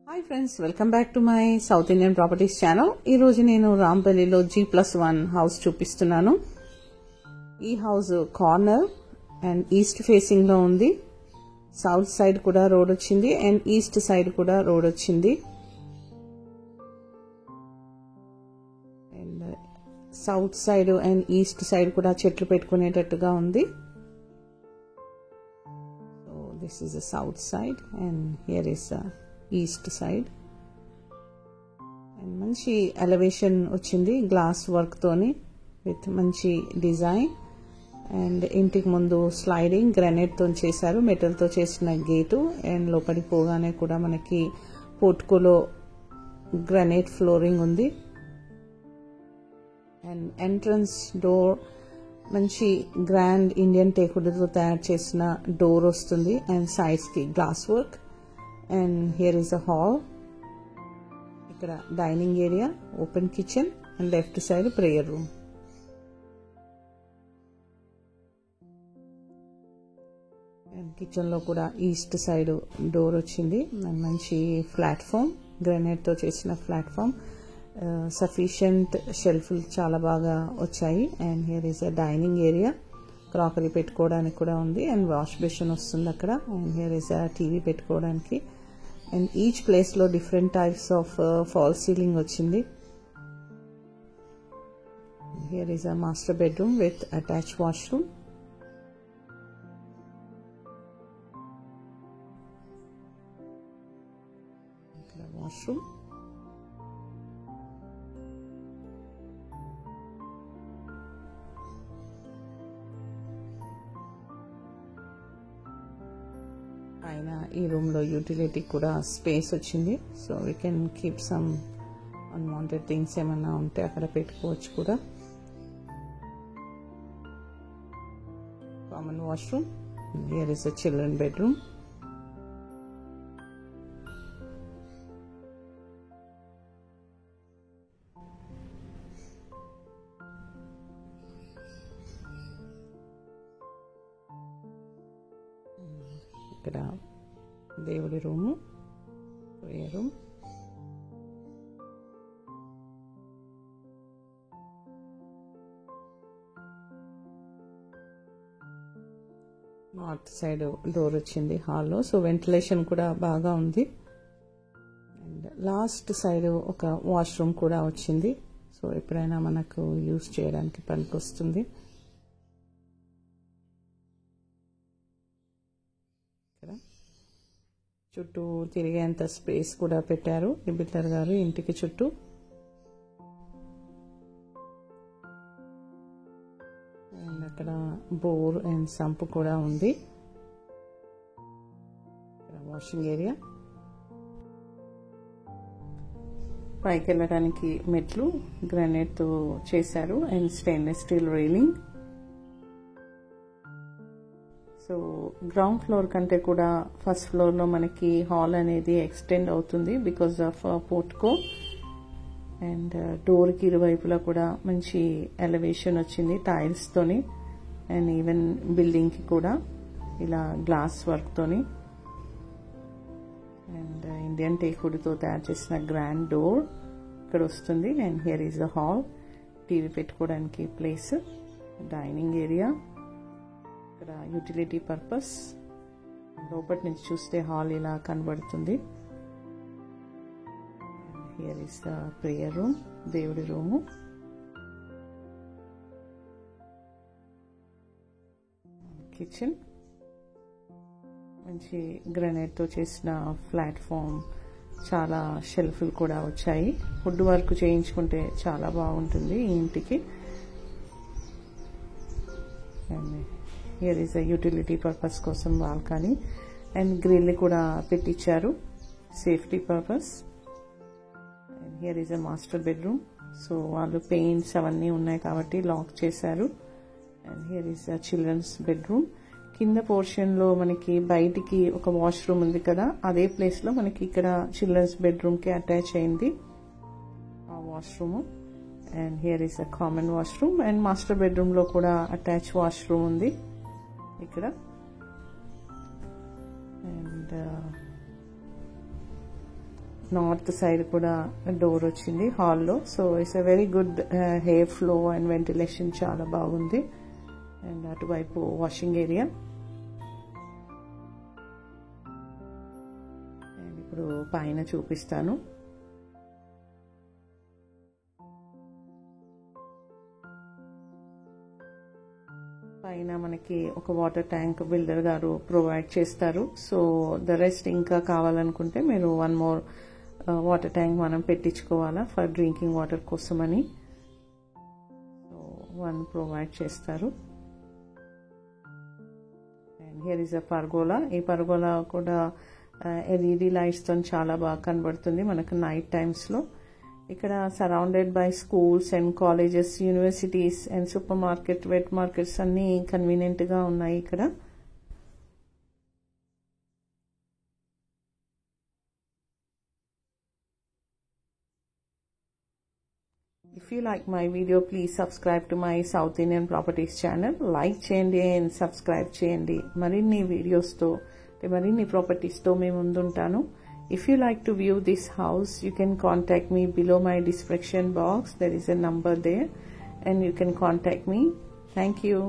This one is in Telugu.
Hi friends, welcome back to my south Indian properties channel. ఈరోజు నేను రాంపల్లిలో G+1 హౌస్ చూపిస్తున్నాను. ఈ house corner and east facing లో ఉంది. సౌత్ సైడ్ కూడా రోడ్ వచ్చింది అండ్ ఈస్ట్ సైడ్ కూడా రోడ్ వచ్చింది. And south side and east side కూడా చెట్లు పెట్టుకునేటట్టుగా ఉంది. So this is the south side and here is east side. And మంచి ఎలివేషన్ వచ్చింది గ్లాస్ వర్క్ తోని విత్ మంచి డిజైన్. అండ్ ఇంటికి ముందు స్లైడింగ్ గ్రానైట్ తో చేశారు, మెటల్ తో చేసిన గేటు. అండ్ లోపలికి పోగానే కూడా మనకి పోర్టికోలో గ్రానైట్ ఫ్లోరింగ్ ఉంది. అండ్ ఎంట్రన్స్ డోర్ మంచి గ్రాండ్ ఇండియన్ టేకుడ్తో తయారు చేసిన డోర్ వస్తుంది అండ్ సైడ్స్ కి glass work. And here is a hall. ఇక్కడ dining area, open kitchen and left side prayer room. And kitchen లో కూడా ఈస్ట్ సైడ్ డోర్ వచ్చింది. అండ్ మంచి ప్లాట్ఫామ్, గ్రానైట్ తో చేసిన ప్లాట్ఫామ్. సఫిషియంట్ షెల్ఫ్లు చాలా బాగా వచ్చాయి. And here is a dining area, crockery పెట్టుకోవడానికి కూడా ఉంది. అండ్ వాష్ బేసిన్ వస్తుంది అక్కడ. And here is a TV పెట్టుకోవడానికి. అండ్ ఈచ్ ప్లేస్ లో different types of false ceiling వచ్చింది. Here is a master bedroom with attach washroom. ఇక్కడ వాష్రూమ్. పైన ఈ రూమ్ లో యూటిలిటీ కూడా స్పేస్ వచ్చింది. So we can keep some unwanted things ఏమన్నా ఉంటే అక్కడ పెట్టుకోవచ్చు కూడా. Common washroom. Here is a children bedroom. ఇక్కడ దేవుడి room, prayer room. North side door వచ్చింది హాల్లో. సో వెంటిలేషన్ కూడా బాగా ఉంది. అండ్ లాస్ట్ సైడ్ ఒక వాష్రూమ్ కూడా వచ్చింది. సో ఎప్పుడైనా మనకు యూజ్ చేయడానికి పనికి వస్తుంది. చుట్టూ తిరిగేంత స్పేస్ కూడా పెట్టారు ఈ బిల్డర్ గారు ఇంటికి చుట్టూ. అండ్ అక్కడ బోర్ అండ్ సంప్ కూడా ఉంది. ఇక్కడ వాషింగ్ ఏరియా. పైకి వెళ్ళడానికి మెట్లు గ్రానైట్ తో చేశారు and stainless steel railing. So ground floor కంటే కూడా ఫస్ట్ ఫ్లోర్ లో మనకి హాల్ అనేది ఎక్స్టెండ్ అవుతుంది because of portico. And door కి ఇరువైపులా కూడా మంచి ఎలివేషన్ వచ్చింది టైల్స్ తోని. అండ్ ఈవెన్ బిల్డింగ్ కి కూడా ఇలా గ్లాస్ వర్క్ తోని. అండ్ ఇండియన్ టేక్వుడ్ తో తయారు చేసిన గ్రాండ్ డోర్ ఇక్కడ వస్తుంది. And here is the hall, TV పెట్టుకోవడానికి ప్లేస్, డైనింగ్ ఏరియా, ఇక్కడ యూటిలిటీ పర్పస్. లోపటి నుంచి చూస్తే హాల్ ఇలా కనబడుతుంది. Here is the prayer room, దేవుడి రూము. కిచెన్ మంచి గ్రానైట్ తో చేసిన ప్లాట్ఫామ్, చాలా షెల్ఫ్లు కూడా వచ్చాయి. వుడ్ వర్క్ చేయించుకుంటే చాలా బాగుంటుంది ఈ ఇంటికి. Here is a utility purpose కోసం బాల్కనీ అండ్ గ్రిల్ కూడా పెట్టించారు safety purpose. And here is a master bedroom. So వాళ్ళు పెయింట్స్ అవన్నీ ఉన్నాయి కాబట్టి లాక్ చేశారు. And here is a children's bedroom. కింద పోర్షన్ లో మనకి బయటికి ఒక వాష్రూమ్ ఉంది కదా, అదే ప్లేస్ లో మనకి ఇక్కడ చిల్డ్రన్స్ బెడ్రూమ్ కి అటాచ్ అయింది ఆ washroom. And here is a common washroom. And master bedroom లో కూడా అటాచ్ వాష్రూమ్ ఉంది ఇక్కడ. అండ్ నార్త్ సైడ్ కూడా డోర్ వచ్చింది హాల్లో. So it's a very good hair flow and ventilation చాలా బాగుంది. అండ్ అటువైపు వాషింగ్ ఏరియా. అండ్ ఇప్పుడు పైన చూపిస్తాను. పైన మనకి ఒక వాటర్ ట్యాంక్ బిల్డర్ గారు ప్రొవైడ్ చేస్తారు. సో ద రెస్ట్ ఇంకా కావాలనుకుంటే మీరు 1 more వాటర్ ట్యాంక్ మనం పెట్టించుకోవాలా ఫర్ డ్రింకింగ్ వాటర్ కోసమని. సో 1 ప్రొవైడ్ చేస్తారు. And here is a పర్గోలా. ఈ పర్గోలా కూడా ఎల్ఈడి లైట్స్ తో చాలా బాగా కనబడుతుంది మనకు నైట్ టైమ్స్ లో. ఇక్కడ surrounded by schools and colleges, universities and supermarket, wet markets అన్ని కన్వీనియంట్ గా ఉన్నాయి ఇక్కడ. If you like my video, please subscribe to my South Indian Properties channel. Like చేయండి and subscribe చేయండి. మరిన్ని వీడియోస్ తో మరిన్ని ప్రాపర్టీస్ తో మేము ముందుంటాను. If you like to view this house, you can contact me below my description box. There is a number there and you can contact me. Thank you.